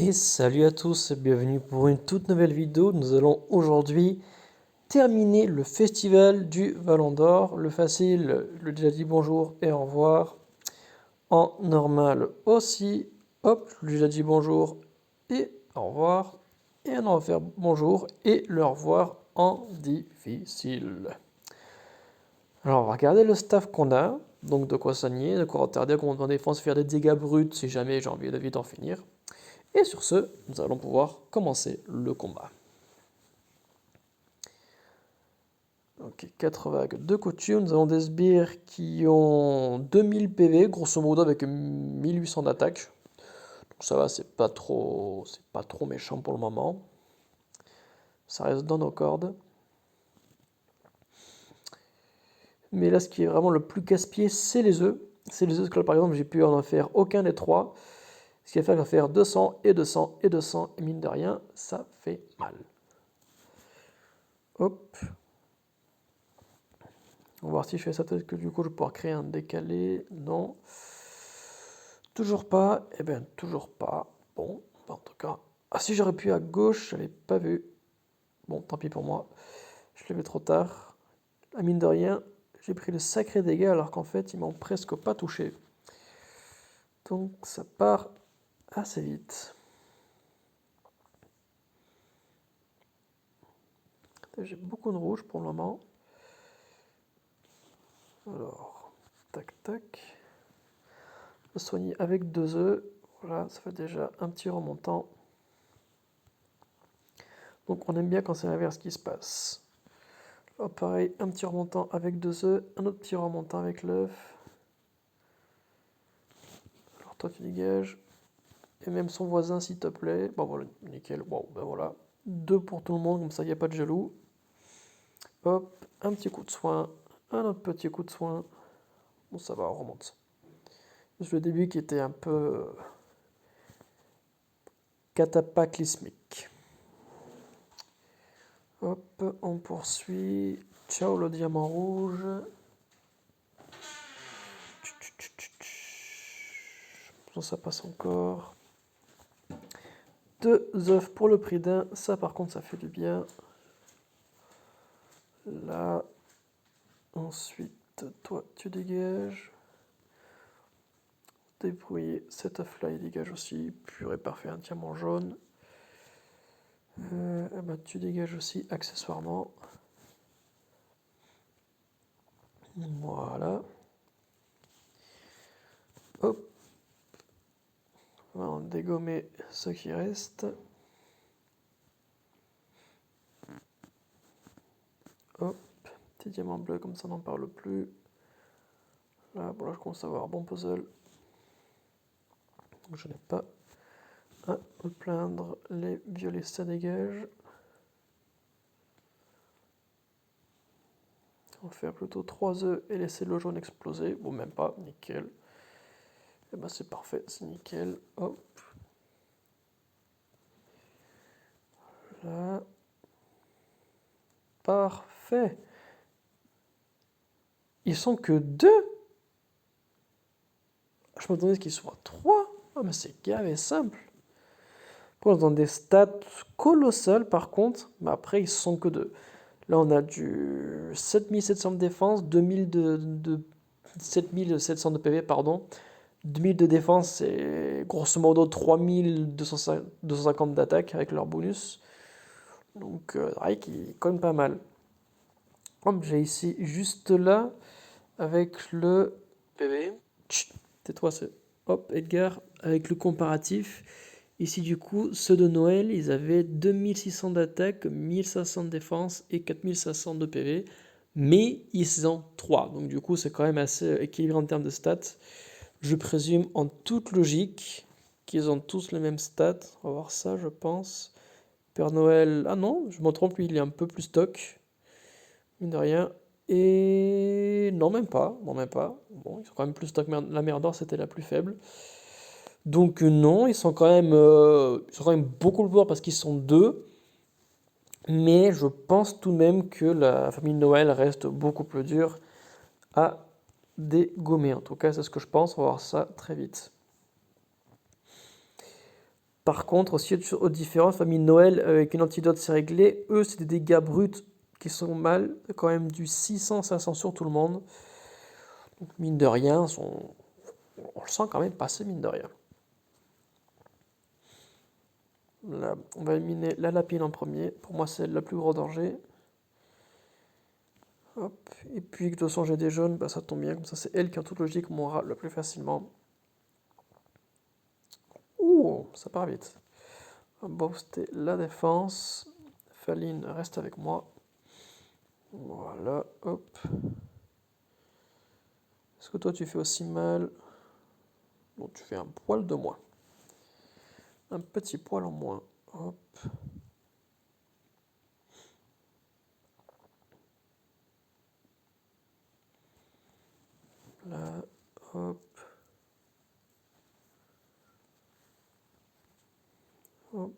Et salut à tous, bienvenue pour une toute nouvelle vidéo. Nous allons aujourd'hui terminer le festival du Vallon d'Or. Le facile, le déjà dit bonjour et au revoir. En normal aussi, hop, le déjà dit bonjour et au revoir. Et on va faire bonjour et le au revoir en difficile. Alors on va regarder le staff qu'on a. Donc de quoi soigner, de quoi retarder, comment en défense faire des dégâts bruts si jamais j'ai envie de vite en finir. Et sur ce, nous allons pouvoir commencer le combat. Ok, 4 vagues de couture. Nous avons des sbires qui ont 2000 PV, grosso modo avec 1800 d'attaque. Donc ça va, c'est pas trop méchant pour le moment. Ça reste dans nos cordes. Mais là, ce qui est vraiment le plus casse-pied, c'est les œufs. C'est les œufs, parce que là, par exemple, j'ai pu en faire aucun des trois. Ce qui va faire que je vais faire 200 et 200 et 200. Et mine de rien, ça fait mal. Hop. On va voir si je fais ça, peut-être que du coup je vais pouvoir créer un décalé. Non. Toujours pas. Eh bien, toujours pas. Bon, en tout cas. Ah, si j'aurais pu à gauche, je l'avais pas vu. Bon, tant pis pour moi. Je l'ai vu trop tard. À mine de rien, j'ai pris le sacré dégât alors qu'en fait, ils m'ont presque pas touché. Donc, ça part assez vite. J'ai beaucoup de rouge pour le moment. Alors, tac, tac. Je vais soigner avec 2 œufs. Voilà, ça fait déjà un petit remontant. Donc on aime bien quand c'est l'inverse qui se passe. Oh, pareil, un petit remontant avec 2 œufs, un autre petit remontant avec l'œuf. Alors toi tu dégages. Et même son voisin s'il te plaît. Bon voilà, nickel. Bon ben voilà. 2 pour tout le monde, comme ça il n'y a pas de jaloux. Hop, un petit coup de soin, un autre petit coup de soin. Bon ça va, on remonte. Juste le début qui était un peu catapaclysmique. Hop, on poursuit. Ciao le diamant rouge. Bon, ça passe encore. 2 œufs pour le prix d'un. Ça, par contre, ça fait du bien. Là. Ensuite, toi, tu dégages. Débrouiller. Cet œuf-là, il dégage aussi. Pur et parfait, un diamant jaune. Ben, tu dégages aussi, accessoirement. Voilà. Hop. On va dégommer ce qui reste. Hop. Petit diamant bleu, comme ça, on n'en parle plus. Là, bon, là, je commence à avoir un bon puzzle. Je n'ai pas à me plaindre. Les violets, ça dégage. On va faire plutôt 3 œufs et laisser le jaune exploser. Bon, même pas, nickel. Et ben c'est parfait, c'est nickel. Hop. Là. Parfait. Ils sont que 2. Je m'attendais qu'ils soient 3. Ah, mais c'est gavé simple. Pour dans des stats colossales par contre, mais après ils sont que 2. Là on a du 7700 de défense, 2000 de 7700 de PV, pardon. 2000 de défense et grosso modo 3250 d'attaque avec leur bonus. Donc qui cogne pas mal. Hop, j'ai ici juste là avec le PV. Tais-toi, c'est hop, Edgar, avec le comparatif. Ici, du coup, ceux de Noël, ils avaient 2600 d'attaque, 1500 de défense et 4500 de PV. Mais ils ont 3. Donc, du coup, c'est quand même assez équilibré en termes de stats. Je présume, en toute logique, qu'ils ont tous les mêmes stats. On va voir ça, je pense. Père Noël. Ah non, je me trompe, lui, il est un peu plus stock. Mine de rien. Et non, même pas. Non, même pas. Bon, ils sont quand même plus stock. La mer d'or, c'était la plus faible. Donc non, ils sont quand même beaucoup le pouvoir parce qu'ils sont 2. Mais je pense tout de même que la famille de Noël reste beaucoup plus dure à dégommer. En tout cas, c'est ce que je pense. On va voir ça très vite. Par contre, aussi, autre différence, famille Noël avec une antidote, c'est réglé. Eux, c'est des dégâts bruts qui sont mal. C'est quand même du 600-500 sur tout le monde. Donc, mine de rien, on le sent quand même passer, mine de rien. Là, on va éliminer la lapine en premier. Pour moi, c'est le plus gros danger. Hop. Et puis, de toute façon, j'ai des jaunes, bah, ça tombe bien. Comme ça, c'est elle qui, en toute logique, mourra le plus facilement. Ouh, ça part vite. On va booster la défense. Faline reste avec moi. Voilà, hop. Est-ce que toi, tu fais aussi mal? Bon, tu fais un poil de moins. Un petit poil en moins. Hop. Là, hop. Hop.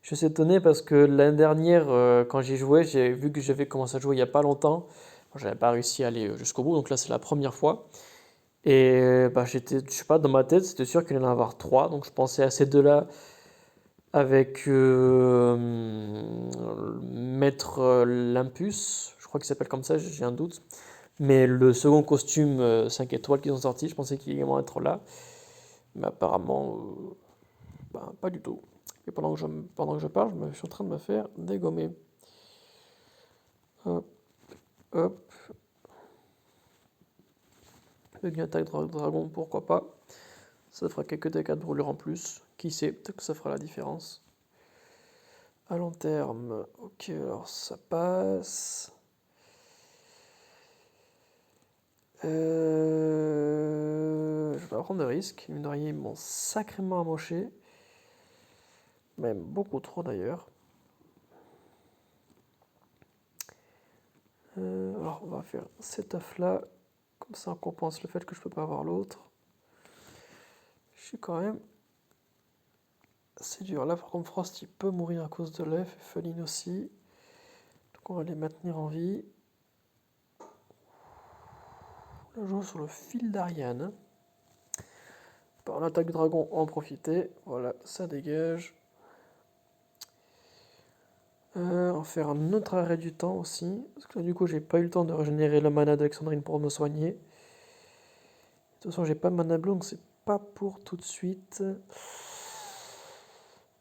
Je suis étonné parce que l'année dernière, quand j'y jouais, j'ai vu que j'avais commencé à jouer il n'y a pas longtemps. Je n'avais pas réussi à aller jusqu'au bout, donc là, c'est la première fois. Et bah, j'étais, je sais pas, dans ma tête, c'était sûr qu'il allait y en avoir trois. Donc je pensais à ces deux-là avec Maître Limpus, je crois qu'il s'appelle comme ça, j'ai un doute. Mais le second costume 5 étoiles qu'ils ont sorti, je pensais qu'il allait également être là. Mais apparemment, bah, pas du tout. Et pendant que je parle, je suis en train de me faire dégommer. Hop, hop. Avec une attaque dragon, pourquoi pas. Ça fera quelques dégâts de brûlure en plus. Qui sait, peut-être que ça fera la différence. À long terme, ok, alors ça passe. Je vais pas prendre de risques. Mine de rien, ils m'ont sacrément amoché. Même beaucoup trop d'ailleurs. Alors on va faire cet œuf là. Comme ça on compense le fait que je peux pas avoir l'autre. Je suis quand même assez dur. Là par contre Frost il peut mourir à cause de l'œuf. Feline aussi. Donc on va les maintenir en vie. On joue sur le fil d'Ariane. Par l'attaque dragon, on va en profiter. Voilà, ça dégage. On va faire un autre arrêt du temps aussi. Parce que là, du coup, j'ai pas eu le temps de régénérer la mana d'Alexandrine pour me soigner. De toute façon, j'ai pas de mana bleu, donc c'est pas pour tout de suite.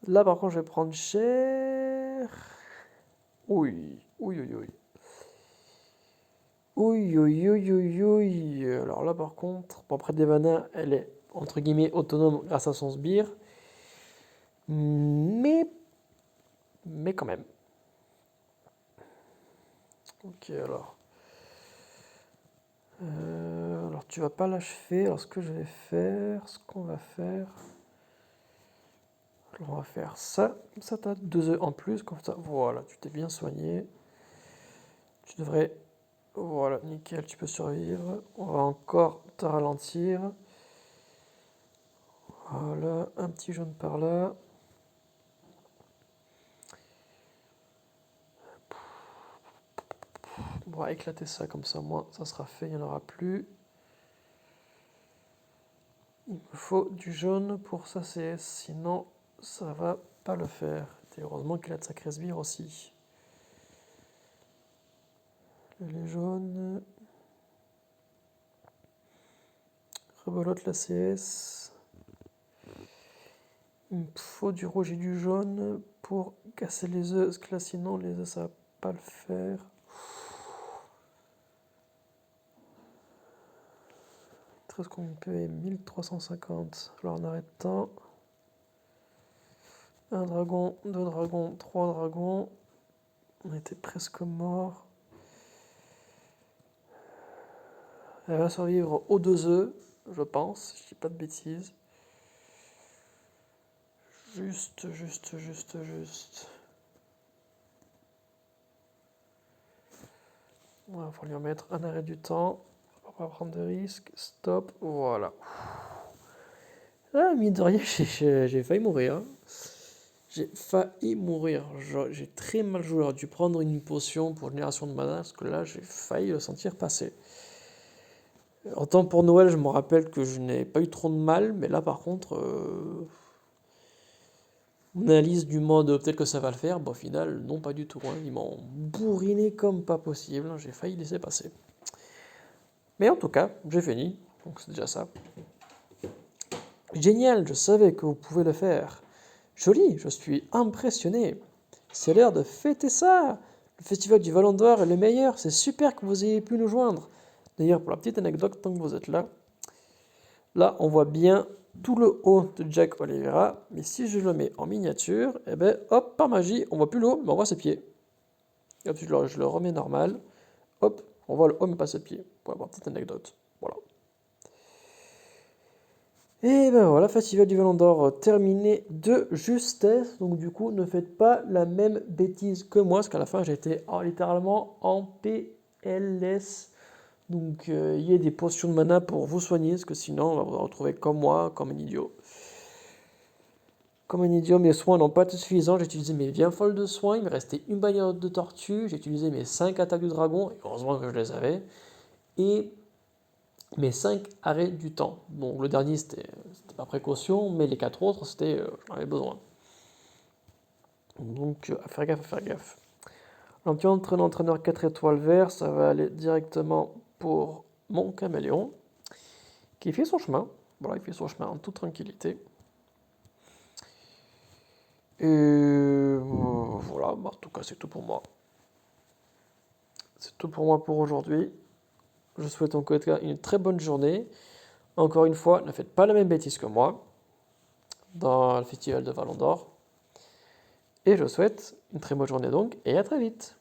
Là, par contre, je vais prendre cher. Oui, oui, oui, oui. Oui, oui, oui, oui, oui. Alors là, par contre, pour près des manas, elle est entre guillemets autonome grâce à son sbire. Mais, mais quand même. Ok, alors. Alors tu vas pas l'achever. Alors ce que je vais faire, ce qu'on va faire, alors, on va faire ça. Comme ça, tu as 2 œufs en plus. Comme ça, voilà, tu t'es bien soigné. Tu devrais, voilà, nickel, tu peux survivre. On va encore te ralentir. Voilà, un petit jaune par là. On va éclater ça comme ça, moi, ça sera fait, il n'y en aura plus. Il me faut du jaune pour ça, sinon ça va pas le faire. Et heureusement qu'il a de sacrés sbires aussi. Les jaunes. Rebelote la CS. Il me faut du rouge et du jaune pour casser les œufs, parce que là sinon les œufs ça va pas le faire. Il reste combien de PV? 1350. Alors on arrête temps. Un dragon, 2 dragons, 3 dragons. On était presque mort. Elle va survivre aux 2 œufs, je pense, si je dis pas de bêtises. Juste. Il va falloir lui en mettre un arrêt du temps. On va pas prendre de risques. Stop. Voilà. Ah, mine de rien, j'ai failli mourir, hein. J'ai failli mourir. J'ai très mal joué. J'aurais dû prendre une potion pour génération de mana, parce que là, j'ai failli le sentir passer. Autant pour Noël, je me rappelle que je n'ai pas eu trop de mal, mais là, par contre, Mon analyse du mode peut-être que ça va le faire, bah, au final, non, pas du tout, hein. Ils m'ont bourriné comme pas possible, j'ai failli laisser passer. Mais en tout cas, j'ai fini, donc c'est déjà ça. Génial, je savais que vous pouvez le faire. Joli, je suis impressionné. C'est l'heure de fêter ça. Le festival du Vallon d'Or est le meilleur, c'est super que vous ayez pu nous joindre. D'ailleurs, pour la petite anecdote, tant que vous êtes là, là, on voit bien tout le haut de Jack Oliveira, mais si je le mets en miniature, eh ben, hop, par magie, on voit plus le haut, mais on voit ses pieds. Et hop, je le remets normal, hop, on voit le haut, mais pas ses pieds. Pour avoir une petite anecdote. Voilà. Et ben voilà, Festival du Vallon d'Or terminé de justesse. Donc du coup, ne faites pas la même bêtise que moi, parce qu'à la fin, j'étais littéralement en PLS. Donc il y a des potions de mana pour vous soigner, parce que sinon, on va vous retrouver comme moi, comme un idiot. Comme un idiot, mes soins n'ont pas été suffisants. J'ai utilisé mes 20 folles de soins, il me restait une bannière de tortue, j'ai utilisé mes 5 attaques du dragon, et heureusement que je les avais. Et mes 5 arrêts du temps. Bon, le dernier, c'était par précaution, mais les 4 autres, c'était j'en avais besoin. Donc, à faire gaffe, à faire gaffe. L'ambiance entre l'entraîneur 4 étoiles vert, ça va aller directement pour mon caméléon, qui fait son chemin. Voilà, il fait son chemin en toute tranquillité. Et voilà, bah, en tout cas, c'est tout pour moi. C'est tout pour moi pour aujourd'hui. Je souhaite en tout cas une très bonne journée. Encore une fois, ne faites pas la même bêtise que moi dans le festival de Vallon d'Or. Et je vous souhaite une très bonne journée donc, et à très vite.